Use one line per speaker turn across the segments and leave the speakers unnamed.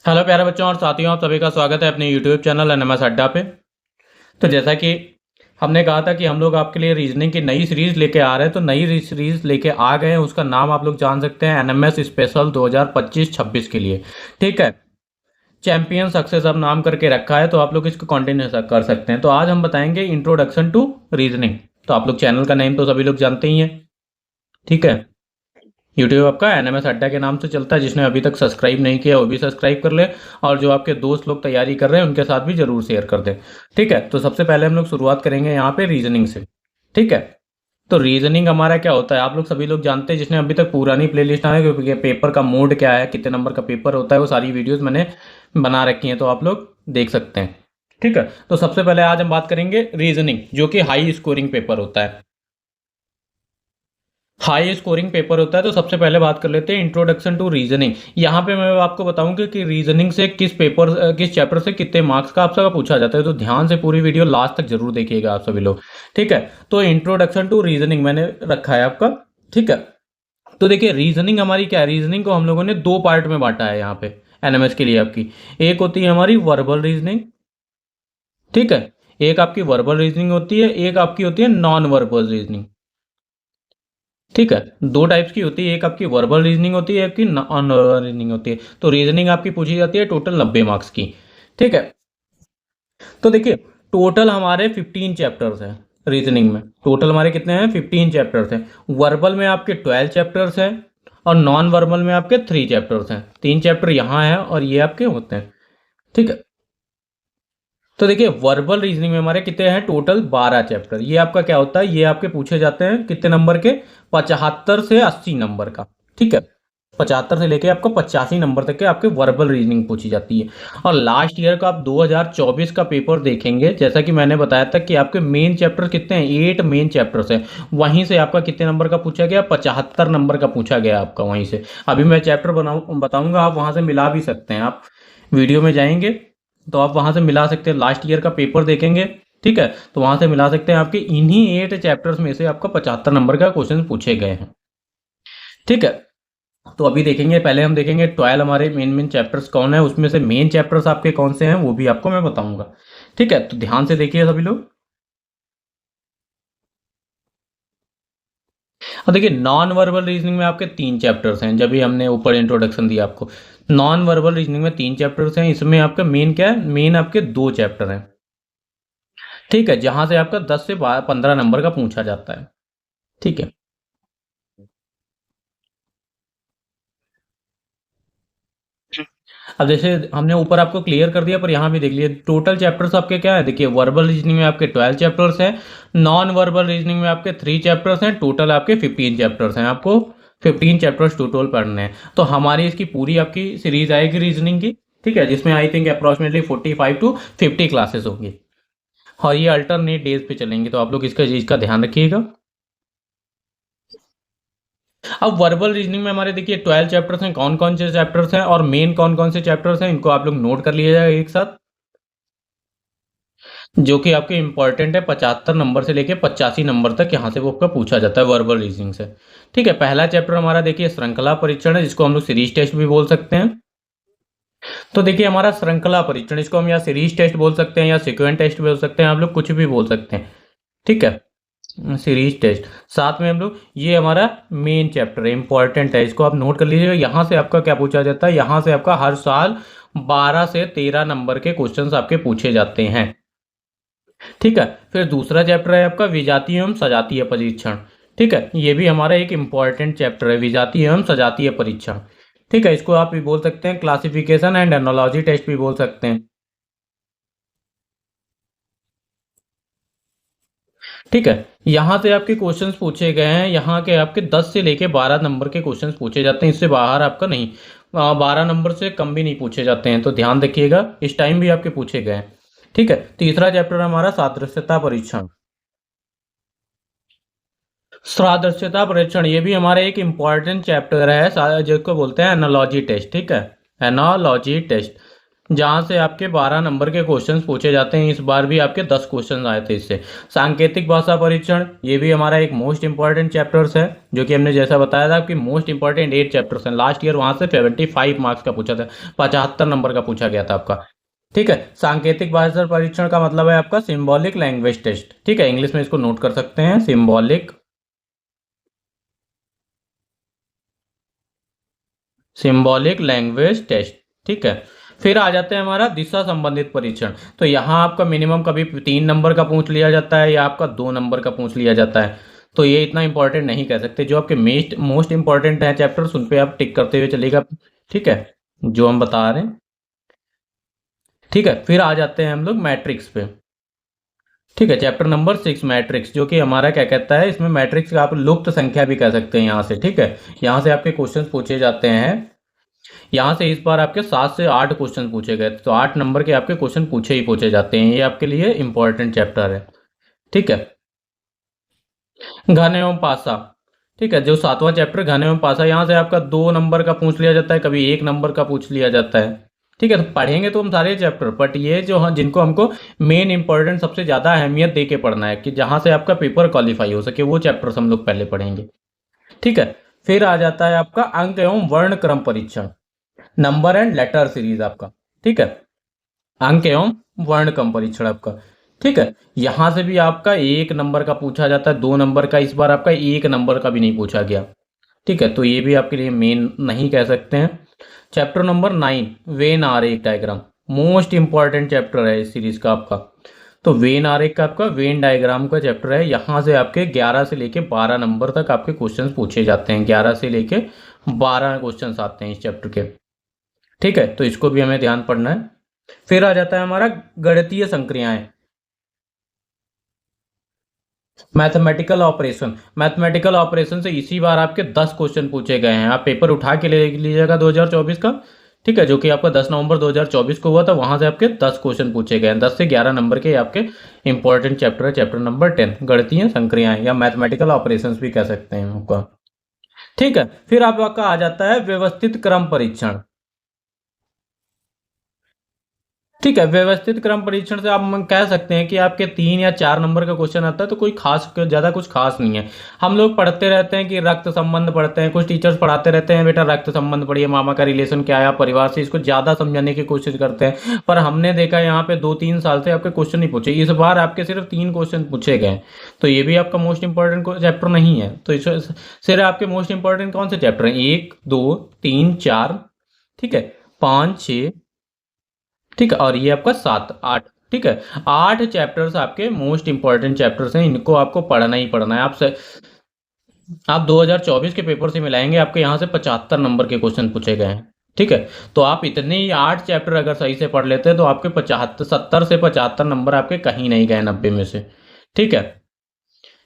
Hello प्यारे बच्चों और साथियों, आप सभी का स्वागत है अपने यूट्यूब चैनल एनएमएस अड्डा पे। तो जैसा कि हमने कहा था कि हम लोग आपके लिए रीजनिंग की नई सीरीज लेके आ रहे हैं, तो नई सीरीज लेके आ गए हैं। उसका नाम आप लोग जान सकते हैं, एनएमएस स्पेशल 2025-26 के लिए। ठीक है, चैंपियन सक्सेस अब नाम करके रखा है, तो आप लोग इसको कंटिन्यू कर सकते हैं। तो आज हम बताएंगे इंट्रोडक्शन टू रीजनिंग। तो आप लोग चैनल का नेम तो सभी लोग जानते ही हैं। ठीक है, यूट्यूब आपका एनएमएस अड्डा के नाम से चलता है। जिसने अभी तक सब्सक्राइब नहीं किया वो भी सब्सक्राइब कर ले, और जो आपके दोस्त लोग तैयारी कर रहे हैं उनके साथ भी जरूर शेयर कर दें। ठीक है, तो सबसे पहले हम लोग शुरुआत करेंगे यहाँ पे रीजनिंग से। ठीक है, तो रीजनिंग हमारा क्या होता है आप लोग सभी लोग जानते हैं। जिसने अभी तक पुरानी प्लेलिस्ट आया, क्योंकि पेपर का मोड क्या है, कितने नंबर का पेपर होता है, वो सारी वीडियोस मैंने बना रखी हैं, तो आप लोग देख सकते हैं। ठीक है, तो सबसे पहले आज हम बात करेंगे रीजनिंग, जो कि हाई स्कोरिंग पेपर होता है। हाई स्कोरिंग पेपर होता है। तो सबसे पहले बात कर लेते हैं इंट्रोडक्शन टू रीजनिंग। यहाँ पे मैं आपको बताऊंगा कि रीजनिंग से किस चैप्टर से कितने मार्क्स का आपसे पूछा जाता है। तो ध्यान से पूरी वीडियो लास्ट तक जरूर देखिएगा आप सभी लोग। ठीक है, तो इंट्रोडक्शन टू रीजनिंग मैंने रखा है आपका। ठीक है, तो देखिए रीजनिंग हमारी क्या है। रीजनिंग को हम लोगों ने दो पार्ट में बांटा है यहाँ पे एनएमएस के लिए आपकी। एक होती है हमारी वर्बल रीजनिंग। ठीक है, एक आपकी वर्बल रीजनिंग होती है, एक आपकी होती है नॉन वर्बल रीजनिंग। ठीक है, दो टाइप्स की होती है, एक आपकी वर्बल रीजनिंग होती है, आपकी नॉन वर्बल रीजनिंग होती है। तो रीजनिंग आपकी पूछी जाती है टोटल 90 मार्क्स की। ठीक है, तो देखिए टोटल हमारे 15 चैप्टर्स हैं रीजनिंग में। टोटल हमारे कितने हैं? 15 चैप्टर्स हैं। वर्बल में आपके 12 चैप्टर्स हैं, और नॉन वर्बल में आपके 3 चैप्टर्स हैं। 3 चैप्टर यहाँ हैं और ये आपके होते हैं। ठीक है, तो देखिए वर्बल रीजनिंग में हमारे कितने हैं? Total 12 chapter. ये आपका क्या होता है, ये आपके पूछे जाते हैं कितने नंबर के? 75 से 80 नंबर का। ठीक है, 75 से लेके आपको 85 नंबर तक के आपके वर्बल रीजनिंग पूछी जाती है। और लास्ट ईयर का आप 2024 का पेपर देखेंगे, जैसा कि मैंने बताया था कि आपके मेन चैप्टर कितने हैं? 8 मेन चैप्टर्स हैं। वहीं से आपका कितने नंबर का पूछा गया? 75 नंबर का पूछा गया आपका वहीं से। अभी मैं चैप्टर बताऊंगा, आप वहां से मिला भी सकते हैं। आप वीडियो में जाएंगे तो आप वहां से मिला सकते हैं। लास्ट ईयर का पेपर देखेंगे, ठीक है, तो वहां से मिला सकते हैं। आपके इन्हीं 8 चैप्टर्स में से आपका 75 नंबर का क्वेश्चन पूछे गए हैं। ठीक है, तो अभी देखेंगे, पहले हम देखेंगे 12 हमारे मेन मेन चैप्टर्स कौन है, उसमें से मेन चैप्टर्स आपके कौन से हैं वो भी आपको मैं बताऊंगा। ठीक है, तो ध्यान से देखिए सभी लोग। और देखिए नॉन वर्बल रीजनिंग में आपके 3 चैप्टर्स हैं। जब भी हमने ऊपर इंट्रोडक्शन दिया आपको, नॉन वर्बल रीजनिंग में 3 चैप्टर्स हैं। इसमें आपका मेन क्या है? मेन आपके 2 चैप्टर हैं। ठीक है, जहां से आपका 10 से 15 नंबर का पूछा जाता है। ठीक है, अब जैसे हमने ऊपर आपको क्लियर कर दिया, पर यहाँ भी देख लिए टोटल चैप्टर्स आपके क्या है। देखिए वर्बल रीजनिंग में आपके 12 चैप्टर्स हैं, नॉन वर्बल रीजनिंग में आपके 3 चैप्टर्स हैं। टोटल आपके 15 चैप्टर्स हैं। आपको 15 चैप्टर्स टोटल पढ़ने हैं। तो हमारी इसकी पूरी आपकी सीरीज आएगी रीजनिंग की। ठीक है, जिसमें I think approximately 45 to 50 classes होंगी, और ये अल्टरनेट डेज पे चलेंगी। तो आप लोग इसका चीज का ध्यान रखिएगा। अब वर्बल रीजनिंग में हमारे देखिए 12 चैप्टर्स हैं। कौन कौन से चैप्टर्स हैं और मेन कौन कौन से चैप्टर्स हैं, इनको आप लोग नोट कर लीजिएगा एक साथ, जो कि आपके इंपॉर्टेंट है। 75 नंबर से लेके 85 नंबर तक यहाँ से वो आपका पूछा जाता है वर्बल रीजनिंग से। ठीक है, पहला चैप्टर हमारा देखिए श्रृंखला परीक्षण है, जिसको हम लोग सीरीज टेस्ट भी बोल सकते हैं। तो देखिए हमारा श्रृंखला परीक्षण, इसको हम या सीरीज टेस्ट बोल सकते हैं या सीक्वेंस टेस्ट बोल सकते हैं, आप लोग कुछ भी बोल सकते हैं। ठीक है, सीरीज टेस्ट। साथ में हम लोग, ये हमारा मेन चैप्टर है, इंपॉर्टेंट है, इसको आप नोट कर लीजिएगा। यहाँ से आपका क्या पूछा जाता है? यहाँ से आपका हर साल 12 से 13 नंबर के क्वेश्चंस आपके पूछे जाते हैं। ठीक है, फिर दूसरा चैप्टर है आपका विजातीय एवं सजातीय परीक्षण। ठीक है, ये भी हमारा एक इंपॉर्टेंट चैप्टर है, विजातीय एवं सजातीय परीक्षण। ठीक है, इसको आप भी बोल सकते हैं क्लासिफिकेशन एंड एनोलॉजी टेस्ट भी बोल सकते हैं। ठीक है, यहाँ से आपके क्वेश्चंस पूछे गए हैं। यहाँ के आपके 10 से लेके 12 नंबर के क्वेश्चंस पूछे जाते हैं, इससे बाहर आपका नहीं। 12 नंबर से कम भी नहीं पूछे जाते हैं, तो ध्यान रखिएगा। इस टाइम भी आपके पूछे गए हैं। ठीक है, तीसरा चैप्टर हमारा सादृश्यता परीक्षण। सादृश्यता परीक्षण ये भी हमारा एक इंपॉर्टेंट चैप्टर है, जिसको बोलते हैं एनालॉजी टेस्ट। ठीक है, एनालॉजी टेस्ट। जहां से आपके 12 नंबर के क्वेश्चंस पूछे जाते हैं। इस बार भी आपके 10 क्वेश्चन आए थे इससे। सांकेतिक भाषा परीक्षण, ये भी हमारा एक मोस्ट इंपॉर्टेंट चैप्टर्स है, जो कि हमने जैसा बताया था कि मोस्ट इंपॉर्टेंट 8 चैप्टर्स हैं। लास्ट ईयर वहां से 75 मार्क्स का पूछा था, 75 नंबर का पूछा गया था आपका। ठीक है, सांकेतिक भाषा परीक्षण का मतलब है आपका सिंबॉलिक लैंग्वेज टेस्ट। ठीक है, इंग्लिश में इसको नोट कर सकते हैं, सिंबॉलिक लैंग्वेज टेस्ट। ठीक है, फिर आ जाते हैं हमारा दिशा संबंधित परीक्षण। तो यहाँ आपका मिनिमम कभी 3 नंबर का पूछ लिया जाता है या आपका 2 नंबर का पूछ लिया जाता है। तो ये इतना इंपॉर्टेंट नहीं कह सकते। जो आपके मोस्ट इंपॉर्टेंट है चैप्टर्स, उन पे आप टिक करते हुए चलेगा। ठीक है, जो हम बता रहे हैं। ठीक है, फिर आ जाते हैं हम लोग मैट्रिक्स पे। ठीक है, चैप्टर नंबर 6 मैट्रिक्स, जो कि हमारा क्या कहता है, इसमें मैट्रिक्स का आप लुप्त संख्या भी कह सकते हैं यहाँ से। ठीक है, यहाँ से आपके क्वेश्चन पूछे जाते हैं। यहाँ से इस बार आपके 7 से 8 क्वेश्चन पूछे गए, तो 8 नंबर के आपके क्वेश्चन पूछे ही पूछे जाते हैं। ये आपके लिए इंपॉर्टेंट चैप्टर है। ठीक है, घन एवं पासा। ठीक है, जो 7वां चैप्टर घन एवं पासा, यहाँ से आपका 2 नंबर का पूछ लिया जाता है, कभी 1 नंबर का पूछ लिया जाता है। ठीक है, तो पढ़ेंगे तो हम सारे चैप्टर, बट ये जो हाँ जिनको हमको मेन इंपॉर्टेंट सबसे ज्यादा अहमियत दे के पढ़ना है, कि जहां से आपका पेपर क्वालिफाई हो सके, वो चैप्टर्स हम लोग पहले पढ़ेंगे। ठीक है, फिर आ जाता है आपका अंक एवं वर्ण क्रम परीक्षण, नंबर एंड लेटर सीरीज आपका। ठीक है, अंक एवं वर्ण क्रम परीक्षण आपका। ठीक है, यहां से भी आपका 1 नंबर का पूछा जाता है, 2 नंबर का। इस बार आपका 1 नंबर का भी नहीं पूछा गया। ठीक है, तो ये भी आपके लिए मेन नहीं कह सकते हैं। चैप्टर नंबर 9 वेन आरेख डायग्राम, मोस्ट इंपॉर्टेंट चैप्टर है इस सीरीज का आपका। तो वेन आरेख का आपका वेन डायग्राम का चैप्टर है। यहाँ से आपके 11 से लेके 12 नंबर तक आपके क्वेश्चंस पूछे जाते हैं। 11 से लेके 12 क्वेश्चंस आते हैं इस चैप्टर के। ठीक है, तो इसको भी हमें ध्यान पढ़ना है। फिर आ जाता है हमारा गणितीय संक्रियाएं, मैथमेटिकल ऑपरेशन। मैथमेटिकल ऑपरेशन से इसी बार आपके 10 क्वेश्चन पूछे गए हैं। आप पेपर उठा के ले लीजिएगा 2024 का। ठीक है, जो कि आपका 10 नवंबर 2024 को हुआ था, वहां से आपके 10 क्वेश्चन पूछे गए हैं। 10 से 11 नंबर के आपके इंपॉर्टेंट चैप्टर है, चैप्टर नंबर 10 गणितीय संक्रियाएं या मैथमेटिकल ऑपरेशंस भी कह सकते हैं आपका। ठीक है, फिर आपका आ जाता है व्यवस्थित क्रम परीक्षण। ठीक है, व्यवस्थित क्रम परीक्षण से आप कह सकते हैं कि आपके 3 या 4 नंबर का क्वेश्चन आता है, तो कोई खास ज्यादा कुछ खास नहीं है। हम लोग पढ़ते रहते हैं कि रक्त संबंध पढ़ते हैं, कुछ टीचर्स पढ़ाते रहते हैं बेटा रक्त संबंध पढ़िए, मामा का रिलेशन क्या है, आप परिवार से इसको ज्यादा समझाने की कोशिश करते हैं। पर हमने देखा यहाँ पे 2-3 साल से आपके क्वेश्चन नहीं पूछे। इस बार आपके सिर्फ 3 क्वेश्चन पूछे गए, तो ये भी आपका मोस्ट इंपॉर्टेंट चैप्टर नहीं है। तो सिर्फ आपके मोस्ट इंपॉर्टेंट कौन से चैप्टर है, 1, 2, 3, 4, ठीक है, 5, 6, ठीक है, और ये आपका 7, 8। ठीक है, 8 चैप्टर्स आपके मोस्ट इंपॉर्टेंट चैप्टर्स हैं। इनको आपको पढ़ना ही पढ़ना है। आप 2024 के पेपर से मिलाएंगे, आपके यहाँ से 75 नंबर के क्वेश्चन पूछे गए हैं। ठीक है, तो आप इतने ही 8 चैप्टर अगर सही से पढ़ लेते हैं, तो आपके 70 से 75 नंबर आपके कहीं नहीं गए 90 में से। ठीक है,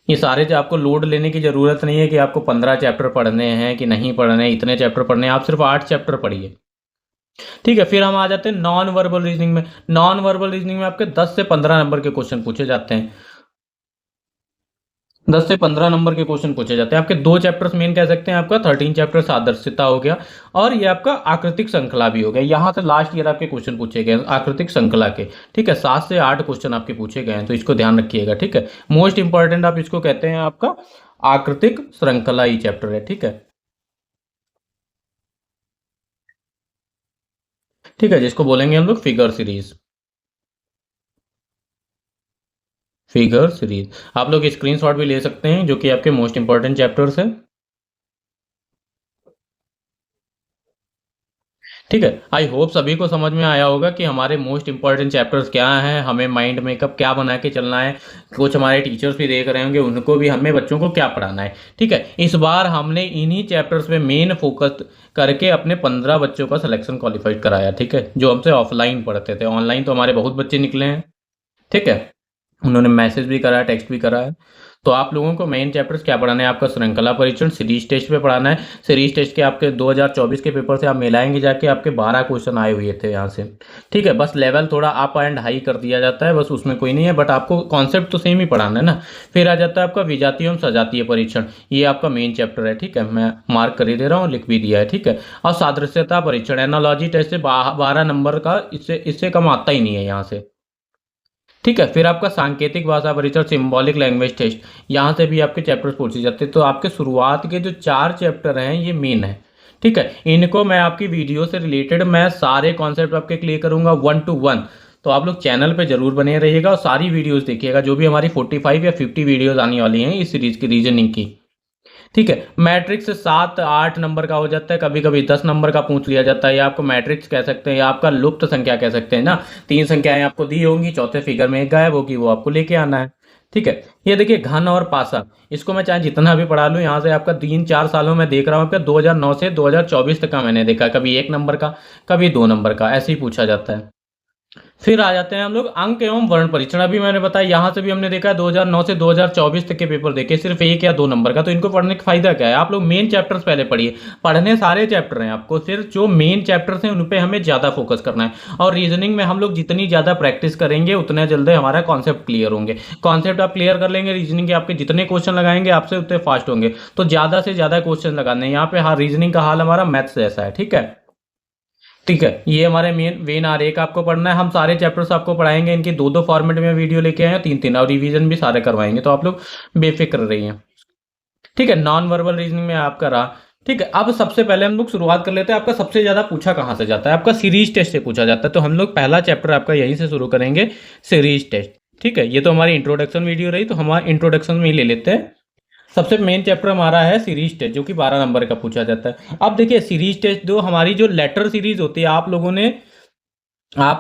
ये सारे जो आपको लोड लेने की जरूरत नहीं है कि आपको 15 चैप्टर पढ़ने हैं कि नहीं पढ़ने हैं, इतने चैप्टर पढ़ने हैं। आप सिर्फ 8 चैप्टर पढ़िए। ठीक है, फिर हम आ जाते हैं नॉन वर्बल रीजनिंग में। नॉन वर्बल रीजनिंग में आपके 10 से 15 नंबर के क्वेश्चन पूछे जाते हैं। 10 से 15 नंबर के क्वेश्चन पूछे जाते हैं। आपके 2 चैप्टर्स मेन कह सकते हैं। आपका 13 चैप्टर सादृश्यता हो गया, और ये आपका आकृतिक श्रृंखला भी हो गया। यहाँ से लास्ट ईयर आपके क्वेश्चन पूछे गए आकृतिक श्रृंखला के। ठीक है, 7 से 8 क्वेश्चन आपके पूछे गए हैं, तो इसको ध्यान रखिएगा। ठीक है, मोस्ट इंपॉर्टेंट आप इसको कहते हैं आपका आकृतिक श्रृंखला ही चैप्टर है। ठीक है, ठीक है, जिसको बोलेंगे हम लोग फिगर सीरीज। फिगर सीरीज आप लोग स्क्रीनशॉट भी ले सकते हैं, जो कि आपके मोस्ट इंपॉर्टेंट चैप्टर्स है। ठीक है, आई होप सभी को समझ में आया होगा कि हमारे मोस्ट इंपॉर्टेंट चैप्टर्स क्या हैं, हमें माइंड मेकअप क्या बना के चलना है। कुछ हमारे टीचर्स भी देख रहे होंगे, उनको भी हमें बच्चों को क्या पढ़ाना है। ठीक है, इस बार हमने इन्हीं चैप्टर्स पे मेन फोकस करके अपने 15 बच्चों का सिलेक्शन क्वालिफाइड कराया। ठीक है, जो हमसे ऑफलाइन पढ़ते थे। ऑनलाइन तो हमारे बहुत बच्चे निकले हैं। ठीक है, उन्होंने मैसेज भी करा है, टेक्स्ट भी करा है। तो आप लोगों को मेन चैप्टर्स क्या पढ़ाना है, आपका श्रृंखला परीक्षण सीरीज टेस्ट पे पढ़ाना है। सीरीज टेस्ट के आपके 2024 के पेपर से आप मिलाएंगे जाके आपके 12 क्वेश्चन आए हुए थे यहाँ से। ठीक है, बस लेवल थोड़ा अप एंड हाई कर दिया जाता है, बस उसमें कोई नहीं है, बट आपको कॉन्सेप्ट तो सेम ही पढ़ाना है ना। फिर आ जाता है आपका विजातीय एवं सजातीय परीक्षण, ये आपका मेन चैप्टर है। ठीक है, मैं मार्क कर ही दे रहा हूँ, लिख भी दिया है। ठीक है, और सादृश्यता परीक्षण एनालॉजी टेस्ट से 12 नंबर का, इससे इससे कम आता ही नहीं है यहाँ से। ठीक है, फिर आपका सांकेतिक भाषा परीक्षण सिंबॉलिक लैंग्वेज टेस्ट, यहाँ से भी आपके चैप्टर्स पूछे जाते हैं। तो आपके शुरुआत के जो 4 चैप्टर हैं ये मेन है। ठीक है, इनको मैं आपकी वीडियो से रिलेटेड मैं सारे कॉन्सेप्ट आपके क्लियर करूंगा 1 to 1। तो आप लोग चैनल पे जरूर बने रहिएगा और सारी वीडियोस देखिएगा, जो भी हमारी 45 या 50 वीडियोस आने वाली हैं इस सीरीज की रीजनिंग की। ठीक है, मैट्रिक्स 7-8 नंबर का हो जाता है, कभी कभी 10 नंबर का पूछ लिया जाता है, या आपको मैट्रिक्स कह सकते हैं या आपका लुप्त संख्या कह सकते हैं ना। 3 संख्याएं आपको दी होंगी, चौथे फिगर में एक गायब होगी, वो आपको लेके आना है। ठीक है, ये देखिए घन और पासा, इसको मैं चाहे जितना भी पढ़ा लूँ, यहाँ से आपका 3-4 सालों में देख रहा हूँ आपका 2009 से 2024 तक का मैंने देखा, कभी 1 नंबर का कभी 2 नंबर का, ऐसे ही पूछा जाता है। फिर आ जाते हैं हम लोग अंक एवं वर्ण परीक्षण, अभी मैंने बताया यहाँ से भी हमने देखा है 2009 से 2024 तक के पेपर देखे, सिर्फ 1 या 2 नंबर का। तो इनको पढ़ने का फायदा क्या है, आप लोग मेन चैप्टर्स पहले पढ़िए। पढ़ने सारे चैप्टर हैं आपको, सिर्फ जो मेन चैप्टर्स हैं उन पे हमें ज्यादा फोकस करना है। और रीजनिंग में हम लोग जितनी ज्यादा प्रैक्टिस करेंगे उतने जल्दी हमारा कॉन्सेप्ट क्लियर होंगे। कॉन्सेप्ट आप क्लियर कर लेंगे, रीजनिंग के आपके जितने क्वेश्चन लगाएंगे आपसे उतने फास्ट होंगे। तो ज्यादा से ज्यादा क्वेश्चन लगाने हैं यहाँ पे। हाँ, रीजनिंग का हाल हमारा मैथ्स जैसा है। ठीक है, ठीक है, ये हमारे मेन वेन आर एक आपको पढ़ना है। हम सारे चैप्टर्स आपको पढ़ाएंगे, इनकी 2-2 फॉर्मेट में वीडियो लेके आए हैं, 3-3, और रिवीजन भी सारे करवाएंगे, तो आप लोग बेफिक्र रहिए। ठीक है, नॉन वर्बल रीजनिंग में आपका रहा। ठीक है, अब सबसे पहले हम लोग शुरुआत कर लेते हैं। आपका सबसे ज्यादा पूछा कहाँ से जाता है, आपका सीरीज टेस्ट से पूछा जाता है। तो हम लोग पहला चैप्टर आपका यहीं से शुरू करेंगे, सीरीज टेस्ट। ठीक है, ये तो हमारी इंट्रोडक्शन वीडियो रही, तो हमारे इंट्रोडक्शन में ही ले लेते हैं। सबसे मेन चैप्टर हमारा है सीरीज टेस्ट, जो कि 12 नंबर का पूछा जाता है। अब देखिए सीरीज टेस्ट जो हमारी जो लेटर सीरीज होती है, आप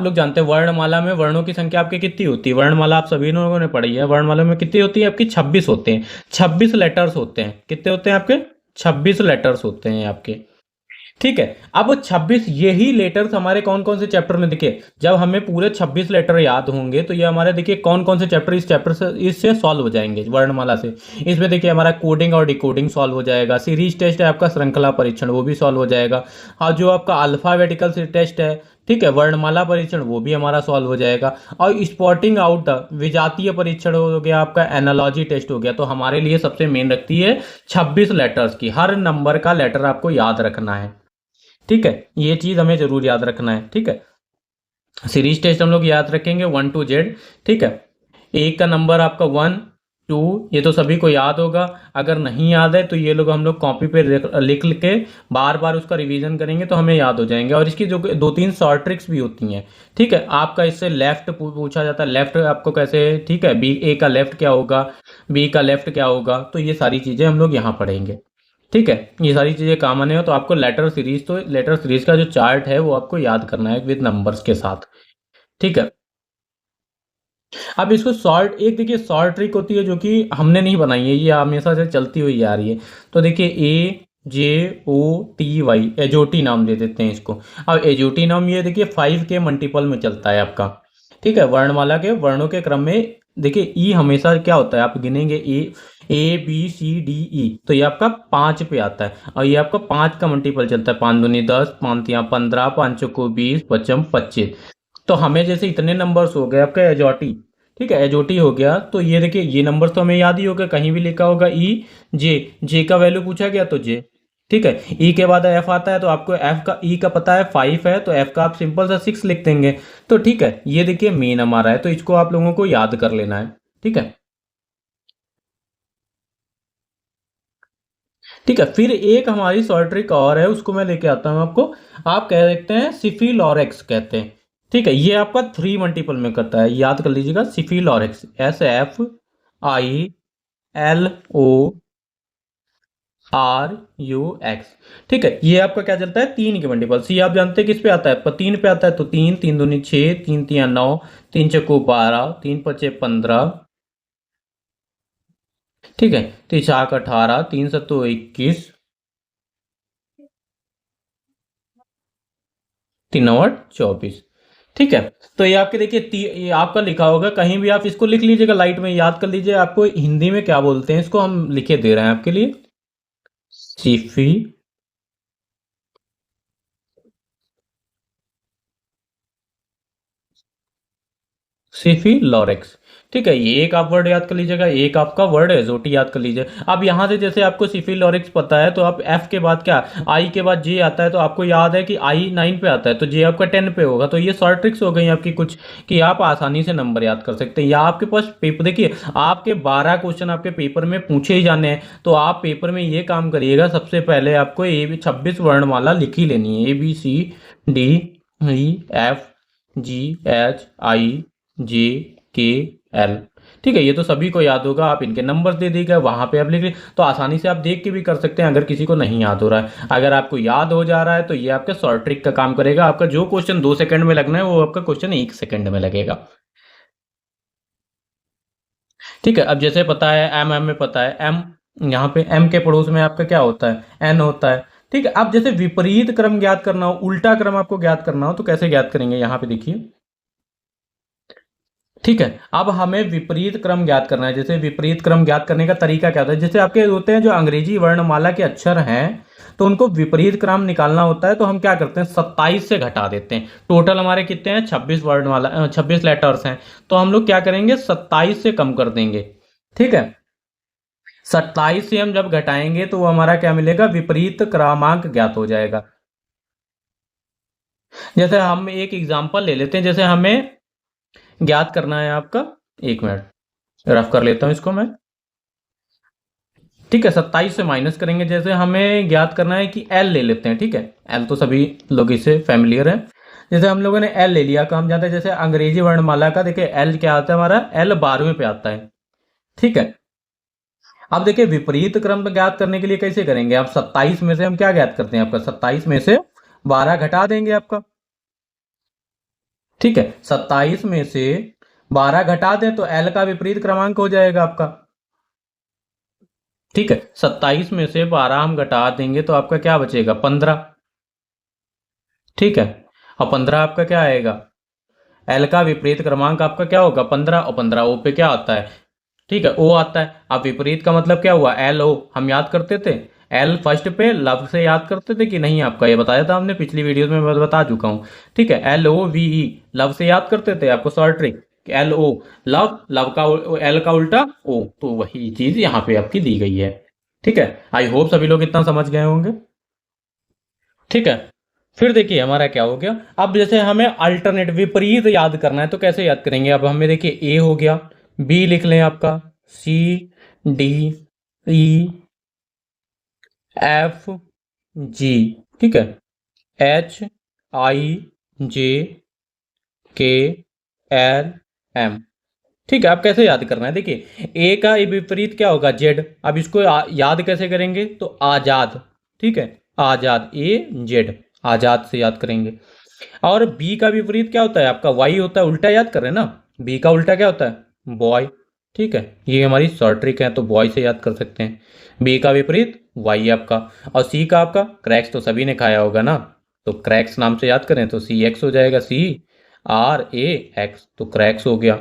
लोग जानते हैं वर्णमाला में वर्णों की संख्या आपकी कितनी होती है। वर्णमाला आप सभी लोगों ने पढ़ी है, वर्णमाला में कितनी होती है आपकी, 26 होते हैं। 26 लेटर्स होते हैं, कितने होते हैं आपके, 26 लेटर्स होते हैं आपके। ठीक है, अब वो 26 यही लेटर्स हमारे कौन कौन से चैप्टर में, देखिए जब हमें पूरे 26 लेटर याद होंगे तो ये हमारे देखिए कौन कौन से चैप्टर इस चैप्टर से इससे सॉल्व हो जाएंगे वर्णमाला से। इसमें देखिए हमारा कोडिंग और डिकोडिंग सॉल्व हो जाएगा। सीरीज टेस्ट है आपका श्रृंखला परीक्षण, वो भी सॉल्व हो जाएगा। और जो आपका अल्फाबेटिकल टेस्ट है, ठीक है, वर्णमाला परीक्षण, वो भी हमारा सॉल्व हो जाएगा। और स्पॉटिंग आउट विजातीय परीक्षण हो गया आपका, एनालॉजी टेस्ट हो गया। तो हमारे लिए सबसे मेन रखती है 26 लेटर्स की, हर नंबर का लेटर आपको याद रखना है। ठीक है, ये चीज हमें जरूर याद रखना है। ठीक है, सीरीज टेस्ट हम लोग याद रखेंगे 1 to Z। ठीक है, एक का नंबर आपका 1, 2, ये तो सभी को याद होगा। अगर नहीं याद है तो ये लोग हम लोग कॉपी पे लिख लिख के बार बार उसका रिवीजन करेंगे तो हमें याद हो जाएंगे। और इसकी जो 2-3 शॉर्ट ट्रिक्स भी होती हैं। ठीक है, आपका इससे लेफ्ट पूछा जाता है, लेफ्ट आपको कैसे, ठीक है, बी ए का लेफ्ट क्या होगा, बी का लेफ्ट क्या होगा, तो ये सारी चीजें हम लोग यहाँ पढ़ेंगे। ठीक है, ये सारी चीजें काम आने हो। तो आपको लेटर सीरीज का जो चार्ट है वो आपको याद करना है विद नंबर्स के साथ। ठीक है, अब इसको शॉर्ट, एक देखिए शॉर्ट ट्रिक होती है जो कि हमने नहीं बनाई है, ये हमेशा से चलती हुई आ रही है। तो देखिए AJOTY, एजोटी नाम दे देते हैं इसको। अब एजोटी नाम ये देखिए 5 के मल्टीपल में चलता है आपका। ठीक है, वर्णमाला के वर्णों के क्रम में देखिए ई हमेशा क्या होता है, आप गिनेंगे ABCDE, तो ये आपका 5 पे आता है। और ये आपका 5 का मल्टीपल चलता है, 5 दूनी 10, 5 तिया 15, 5 चौको 20, 5 25। तो हमें जैसे इतने नंबर्स हो गए आपका एजोटी। ठीक है, एजोटी हो गया, तो ये देखिए ये नंबर तो हमें याद ही होगा, कहीं भी लिखा होगा जे का वैल्यू पूछा गया तो जे। ठीक है, ई के बाद एफ आता है, तो आपको एफ का ई का पता है 5 है, तो एफ का आप सिंपल सा 6 लिख देंगे। तो ठीक है, ये देखिए मेन हमारा है, तो इसको आप लोगों को याद कर लेना है। ठीक है, ठीक है, फिर एक हमारी शॉर्ट ट्रिक और है, उसको मैं लेके आता हूं आपको। आप कह सकते हैं सिफिलोरेक्स कहते हैं। ठीक है, ये आपका 3 मल्टीपल में करता है, याद कर लीजिएगा, सिफिलोरेक्स, SFILORUX। ठीक है, ये आपका क्या चलता है, 3 के मल्टीपल। सी आप जानते हैं किस पे आता है, 3 पे आता है, तो 3, 3 दूनी 6, 3 तिया 9, 3 चौको 12, 3 पचे 15। ठीक है, 3 छाक 18, 3 सत्तो 21, 3 9 24। ठीक है। तो ये आपके देखिए ये आपका लिखा होगा, कहीं भी आप इसको लिख लीजिएगा, लाइट में याद कर लीजिए आपको हिंदी में क्या बोलते हैं इसको, हम लिखे दे रहे हैं आपके लिए। सिफी सिफी लॉरेक्स। ठीक है, ये एक आप वर्ड याद कर लीजिएगा, एक आपका वर्ड है जोटी याद कर लीजिए। अब यहाँ से जैसे आपको सिफी लॉरेक्स पता है, तो आप एफ के बाद क्या, आई के बाद जे आता है, तो आपको याद है कि आई 9 पे आता है, तो जे आपका 10 पे होगा। तो ये शॉर्ट ट्रिक्स हो गई आपकी कुछ, कि आप आसानी से नंबर याद कर सकते हैं। या आपके पास पेपर देखिए, आपके 12 क्वेश्चन आपके पेपर में पूछे ही जाने हैं, तो आप पेपर में ये काम करिएगा, सबसे पहले आपको ए बी 26 वर्णमाला लिख ही लेनी है, ABCDE F G H I J K L। ठीक है, ये तो सभी को याद होगा, आप इनके नंबर्स दे दीजिएगा, वहां पे आप लिख लीजिए, तो आसानी से आप देख के भी कर सकते हैं, अगर किसी को नहीं याद हो रहा है। अगर आपको याद हो जा रहा है तो ये आपका शॉर्ट ट्रिक का काम करेगा, आपका जो क्वेश्चन 2 सेकंड में लगना है वो आपका क्वेश्चन 1 सेकंड में लगेगा। ठीक है, अब जैसे पता है एम, एम में पता है एम, यहाँ पे एम के पड़ोस में आपका क्या होता है, एन होता है। ठीक है, अब जैसे विपरीत क्रम ज्ञात करना हो, उल्टा क्रम आपको ज्ञात करना हो, तो कैसे ज्ञात करेंगे, यहाँ पे देखिए। ठीक है, अब हमें विपरीत क्रम ज्ञात करना है। जैसे विपरीत क्रम ज्ञात करने का तरीका क्या होता है, जैसे आपके होते हैं जो अंग्रेजी वर्णमाला के अक्षर हैं, तो उनको विपरीत क्रम निकालना होता है, तो हम क्या करते हैं, 27 से घटा देते हैं। टोटल हमारे कितने हैं, 26 वर्णमाला 26 लेटर्स हैं, तो हम लोग क्या करेंगे, 27 से कम कर देंगे। ठीक है, 27 से हम जब घटाएंगे तो वो हमारा क्या मिलेगा, विपरीत क्रमांक ज्ञात हो जाएगा। जैसे हम एक एग्जांपल ले लेते हैं, जैसे हमें ज्ञात करना है आपका, 1 मिनट रफ कर लेता हूं इसको मैं। ठीक है, 27 से माइनस करेंगे, जैसे हमें ज्ञात करना है कि एल ले लेते हैं। ठीक है, एल तो सभी लोग इससे फैमिलियर है। जैसे हम लोगों ने एल ले लिया, काम जानते हैं, जैसे अंग्रेजी वर्णमाला का देखिए एल क्या आता है, हमारा एल 12वें पे आता है। ठीक है, अब देखिए विपरीत क्रम ज्ञात करने के लिए कैसे करेंगे, आप 27 में से हम क्या ज्ञात करते हैं, आपका 27 में से 12 घटा देंगे आपका। ठीक है, 27 में से 12 घटा दें तो एल का विपरीत क्रमांक हो जाएगा आपका। ठीक है, 27 में से 12 हम घटा देंगे तो आपका क्या बचेगा, 15। ठीक है, और 15 आपका क्या आएगा, एल का विपरीत क्रमांक आपका क्या होगा, 15, और 15 ओ पे क्या आता है, ठीक है, ओ आता है। अब विपरीत का मतलब क्या हुआ, एल ओ हम याद करते थे, एल फर्स्ट पे लव से याद करते थे कि नहीं, आपका ये बताया था हमने पिछली वीडियोस में, मैं बता चुका हूँ। ठीक है, LOVE लव से याद करते थे, आपको short trick, LO love, love का एल का उल्टा ओ, तो वही चीज यहाँ पे आपकी दी गई है। ठीक है, आई होप सभी लोग इतना समझ गए होंगे। ठीक है, फिर देखिए हमारा क्या हो गया, अब जैसे हमें अल्टरनेट विपरीत याद करना है, तो कैसे याद करेंगे, अब हमें देखिए ए हो गया, बी लिख लें आपका, CDE F G। ठीक है, HIJKL M। ठीक है, अब कैसे याद करना है, देखिए ए का विपरीत क्या होगा, जेड। अब इसको याद कैसे करेंगे, तो आजाद। ठीक है, आजाद, AZ, आजाद से याद करेंगे। और बी का विपरीत क्या होता है, आपका वाई होता है, उल्टा याद कर रहे हैं ना, बी का उल्टा क्या होता है, बॉय। ठीक है, ये हमारी शॉर्ट ट्रिक है, तो बॉय से याद कर सकते हैं। बी का विपरीत वाई आपका, और सी का आपका क्रैक्स, तो सभी ने खाया होगा ना, तो क्रैक्स नाम से याद करें तो CX हो जाएगा, CRAX, तो क्रैक्स हो गया।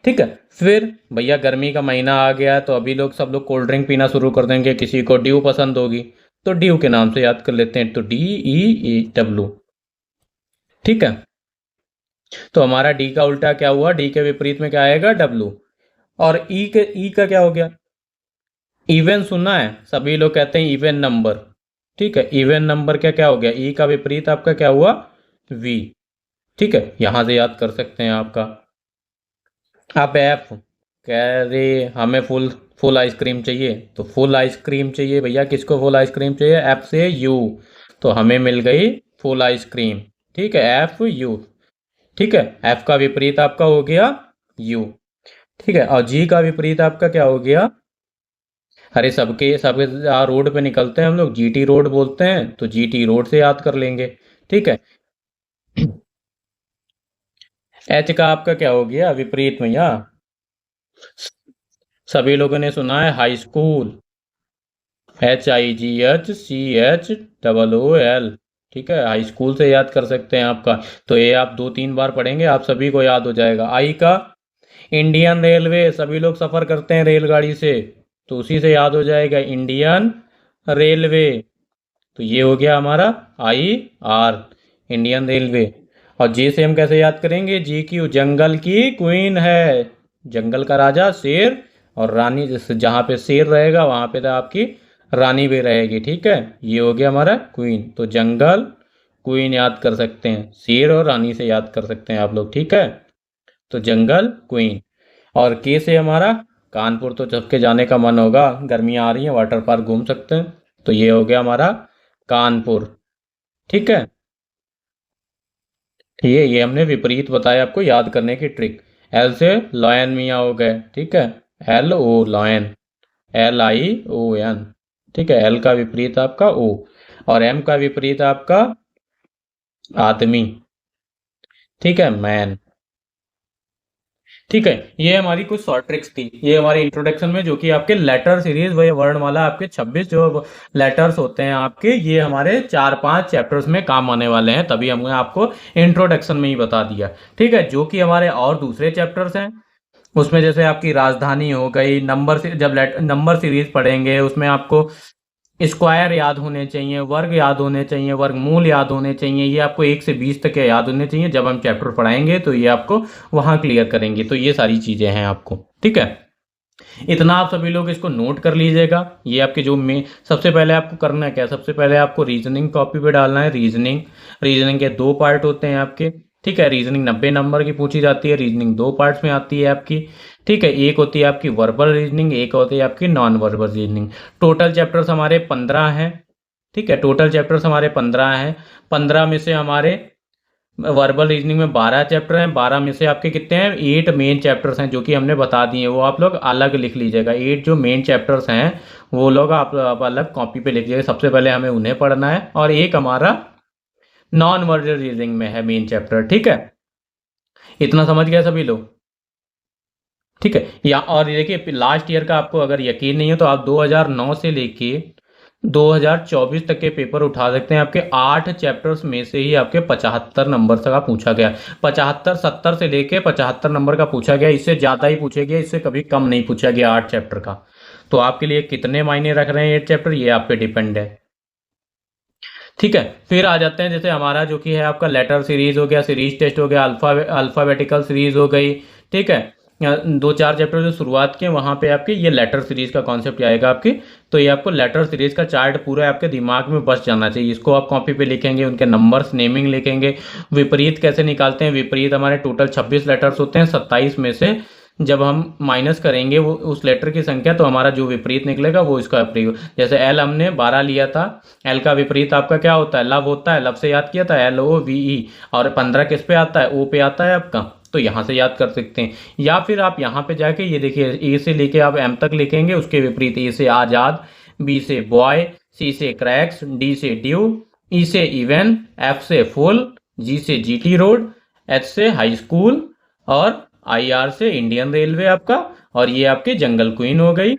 ठीक है, फिर भैया गर्मी का महीना आ गया, तो अभी लोग सब लोग कोल्ड ड्रिंक पीना शुरू कर देंगे, किसी को ड्यू पसंद होगी, तो ड्यू के नाम से याद कर लेते हैं, तो DEW। ठीक है, तो हमारा डी का उल्टा क्या हुआ, डी के विपरीत में क्या आएगा, W। और ई का क्या हो गया, इवन सुना है, सभी लोग कहते हैं इवन नंबर। ठीक है, इवन नंबर क्या क्या हो गया, ई का विपरीत आपका क्या हुआ, V। ठीक है, यहां से याद कर सकते हैं आपका। आप एफ, कह रहे हमें फुल फुल आइसक्रीम चाहिए, तो फुल आइसक्रीम चाहिए भैया, किसको फुल आइसक्रीम चाहिए, एफ से यू, तो हमें मिल गई फुल आइसक्रीम। ठीक है, FU। ठीक है, एफ का विपरीत आपका हो गया U। ठीक है, और जी का विपरीत आपका क्या हो गया, अरे सबके सबके रोड पे निकलते हैं हम लोग, GT रोड बोलते हैं, तो GT रोड से याद कर लेंगे। ठीक है, एच का आपका क्या हो गया विपरीत में, या सभी लोगों ने सुना है हाई स्कूल, HIGHCHOOL। ठीक है, हाई स्कूल से याद कर सकते हैं आपका। तो ये आप 2-3 बार पढ़ेंगे, आप सभी को याद हो जाएगा। आई का इंडियन रेलवे, सभी लोग सफ़र करते हैं रेलगाड़ी से, तो उसी से याद हो जाएगा इंडियन रेलवे। तो ये हो गया हमारा आई आर, इंडियन रेलवे। और जे से हम कैसे याद करेंगे? जी क्यू, जंगल की क्वीन है, जंगल का राजा शेर, और रानी जहाँ पे शेर रहेगा वहाँ पे तो आपकी रानी भी रहेगी। ठीक है, ये हो गया हमारा क्वीन। तो जंगल क्वीन याद कर सकते हैं, शेर और रानी से याद कर सकते हैं आप लोग। ठीक है, तो जंगल क्वीन। और के से हमारा कानपुर, तो सबके जाने का मन होगा, गर्मियाँ आ रही हैं, वाटर पार्क घूम सकते हैं। तो ये हो गया हमारा कानपुर। ठीक है, ये हमने विपरीत बताया आपको याद करने की ट्रिक। एल से लॉयन मियाँ हो गए। ठीक है, L O lion, L I O N. ठीक है, एल का विपरीत आपका ओ, और एम का विपरीत आपका आदमी। ठीक है, मैन। ठीक है, ये हमारी कुछ शॉर्ट ट्रिक्स थी, ये हमारी इंट्रोडक्शन में, जो कि आपके लेटर सीरीज वही वर्णमाला आपके 26 जो लेटर्स होते हैं आपके, ये हमारे 4-5 चैप्टर्स में काम आने वाले हैं, तभी हमने आपको इंट्रोडक्शन में ही बता दिया। ठीक है, जो कि हमारे और दूसरे चैप्टर्स हैं उसमें जैसे आपकी राजधानी हो गई, नंबर से जब नंबर सीरीज पढ़ेंगे उसमें आपको स्क्वायर याद होने चाहिए, वर्ग याद होने चाहिए, वर्गमूल याद होने चाहिए, ये आपको 1 से 20 तक के याद होने चाहिए। जब हम चैप्टर पढ़ाएंगे तो ये आपको वहां क्लियर करेंगे। तो ये सारी चीजें हैं आपको। ठीक है, इतना आप सभी लोग इसको नोट कर लीजिएगा। ये आपके जो में सबसे पहले आपको करना है क्या, सबसे पहले आपको रीजनिंग कॉपी पे डालना है। रीजनिंग, रीजनिंग के 2 पार्ट होते हैं आपके। ठीक है, रीजनिंग 90 नंबर की पूछी जाती है, रीजनिंग 2 पार्ट्स में आती है आपकी। ठीक है, एक होती है आपकी वर्बल रीजनिंग, एक होती है आपकी non verbal reasoning. Total chapters हमारे 15 हैं। ठीक है, टोटल चैप्टर्स हमारे 15 हैं। 15 में से हमारे वर्बल रीजनिंग में 12 चैप्टर हैं। 12 में से आपके कितने हैं? 8 मेन चैप्टर्स हैं, जो कि हमने बता दिए, वो आप लोग अलग लिख लीजिएगा। 8 जो मेन चैप्टर्स हैं वो लोग आप अलग कॉपी पे लिख लीजिएगा। सबसे पहले हमें उन्हें पढ़ना है, और एक हमारा नॉन वर्बल रीजनिंग में है मेन चैप्टर। ठीक है, इतना समझ गया सभी लोग? ठीक है, या और देखिए लास्ट ईयर का आपको अगर यकीन नहीं है तो आप 2009 से लेके 2024 तक के पेपर उठा सकते हैं। आपके 8 चैप्टर्स में से ही आपके 75 नंबर तक का पूछा गया। 75-70 से लेके 75 नंबर का पूछा गया, इससे ज़्यादा ही पूछा गया, इससे कभी कम नहीं पूछा गया 8 चैप्टर का। तो आपके लिए कितने मायने रख रहे हैं 8 चैप्टर, ये आप पे डिपेंड है। ठीक है, फिर आ जाते हैं जैसे हमारा जो कि है आपका लेटर सीरीज हो गया, सीरीज टेस्ट हो गया, अल्फाबेटिकल सीरीज हो गई। ठीक है, 2-4 चैप्टर जो शुरुआत के वहां पे आपके ये लेटर सीरीज का कॉन्सेप्ट आएगा आपकी। तो ये आपको लेटर सीरीज का चार्ट पूरा आपके दिमाग में बस जाना चाहिए। इसको आप कॉपी पे लिखेंगे, उनके नंबर्स नेमिंग लिखेंगे। विपरीत कैसे निकालते हैं? विपरीत हमारे टोटल 26 लेटर्स होते हैं, 27 में से जब हम माइनस करेंगे वो उस लेटर की संख्या, तो हमारा जो विपरीत निकलेगा वो इसका विपरीत। जैसे एल हमने 12 लिया था, एल का विपरीत आपका क्या होता है? लव होता है, लव से याद किया था, LOVE। और 15 किस पे आता है? ओ पे आता है आपका, तो यहाँ से याद कर सकते हैं। या फिर आप यहाँ पे जाके ये देखिए, ए से लेके आप एम तक लिखेंगे, उसके विपरीत ए से आजाद, बी से बॉय, सी से क्रैक्स, डी से ड्यू, ई से इवन, एफ से फुल, जी से GT रोड, एच से हाई स्कूल, और IR से इंडियन रेलवे आपका, और ये आपकी जंगल क्वीन हो गई।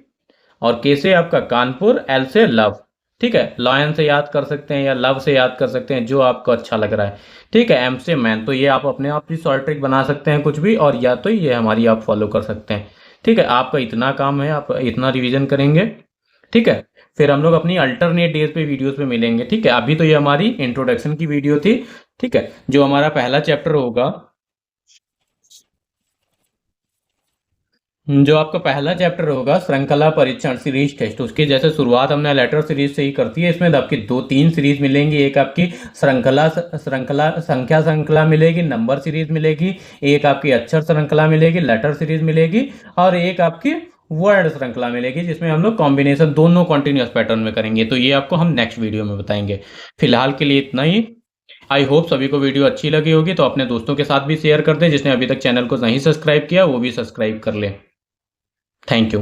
और के से आपका कानपुर, एल से लव। ठीक है, लॉयन से याद कर सकते हैं या लव से याद कर सकते हैं, जो आपको अच्छा लग रहा है। ठीक है, एम से मैन। तो ये आप अपने आप ही शॉर्ट ट्रिक बना सकते हैं कुछ भी, और या तो ये हमारी आप फॉलो कर सकते हैं। ठीक है, आपका इतना काम है, आप इतना रिवीजन करेंगे। ठीक है, फिर हम लोग अपनी अल्टरनेट डेज पे वीडियोस पे मिलेंगे। ठीक है, अभी तो ये हमारी इंट्रोडक्शन की वीडियो थी। ठीक है, जो हमारा पहला चैप्टर होगा, जो आपका पहला चैप्टर होगा श्रृंखला परीक्षण सीरीज टेस्ट, उसकी जैसे शुरुआत हमने लेटर सीरीज से ही करती है, इसमें आपकी 2-3 सीरीज मिलेंगी। एक आपकी श्रृंखला श्रृंखला संख्या श्रृंखला मिलेगी, नंबर सीरीज मिलेगी, एक आपकी अक्षर श्रृंखला मिलेगी, लेटर सीरीज मिलेगी, और एक आपकी वर्ड श्रृंखला मिलेगी, जिसमें हम लोग कॉम्बिनेशन दोनों कॉन्टिन्यूस पैटर्न में करेंगे। तो ये आपको हम नेक्स्ट वीडियो में बताएंगे। फिलहाल के लिए इतना ही। आई होप सभी को वीडियो अच्छी लगी होगी, तो अपने दोस्तों के साथ भी शेयर कर दें। जिसने अभी तक चैनल को नहीं सब्सक्राइब किया वो भी सब्सक्राइब कर ले। Thank you.